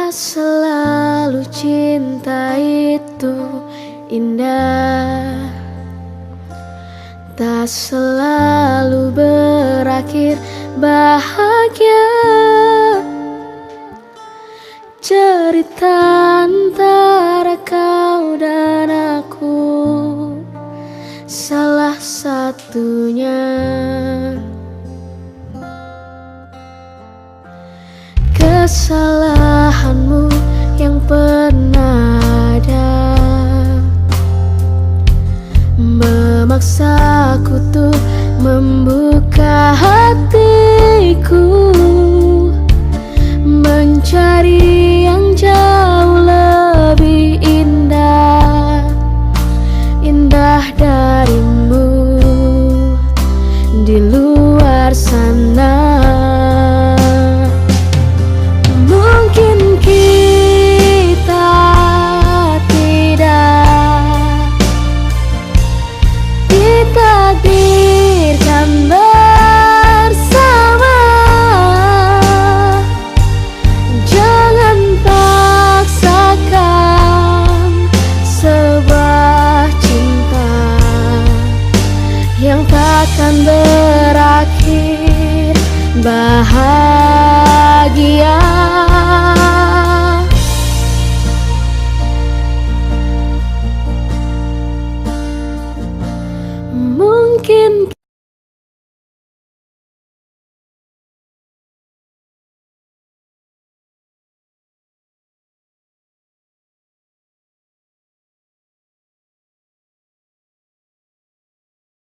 Tak selalu cinta itu indah, tak selalu berakhir bahagia. Cerita antara kau dan aku salah satunya. Kesalahanmu yang pernah ada memaksaku tuh membuka hatiku, mencari yang jauh lebih indah, indah darimu di luar sana. Ditakdirkan bersama, jangan paksakan sebuah cinta yang takkan berakhir bahagia. Mungkin